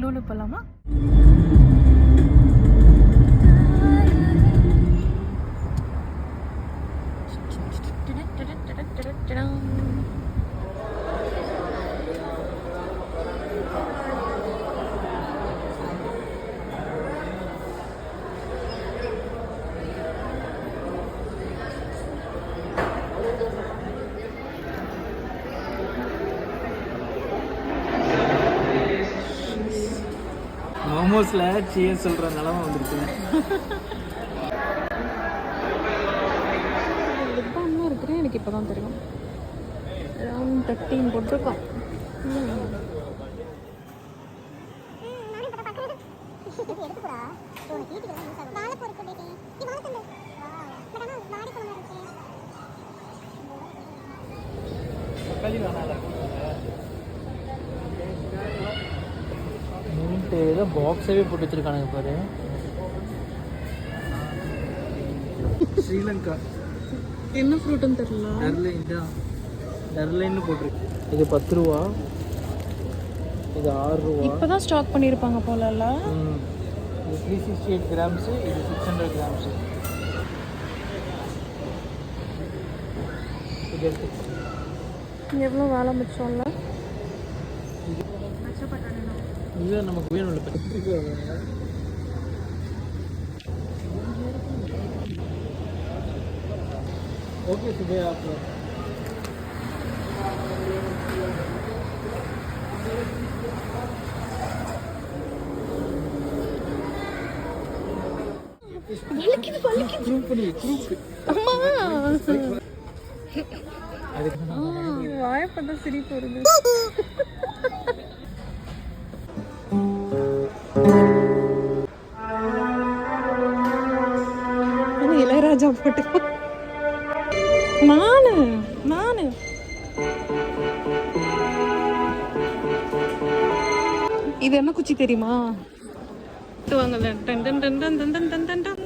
லூலு போகலாமா? மோமோஸ்ல சீஸ் சொல்ற நிலமை வந்துருச்சு. லிப்பாம்லாம் இருக்கிறேன், எனக்கு இப்போ தான் தெரியும். அரௌண்ட் 13 போட்டிருக்கோம். ஏதோ பாக்ஸாவே போட்டு வச்சிருக்கானுங்க பாரு. ஸ்ரீலங்கா என்ன ஃப்ரூட்னு தெரியல. டர்லைன்னு போட்டிருக்கு. இது 10 ரூபா, இது 6 ரூபா. இப்போதான் ஸ்டாக் பண்ணியிருப்பாங்க போலல்ல. இது 368 கிராம்ஸ், இது 600 கிராம்ஸ். எவ்வளோ வேலை மிச்சம்ல. இது நமக்கு வேணும்ல. ஓகே சுபையா. வாயப்பதான் சிரிப்பு வருது. இளையராஜா போட்டு நானு இது என்ன குச்சி தெரியுமா? வாங்கல. Done done done done done done done done.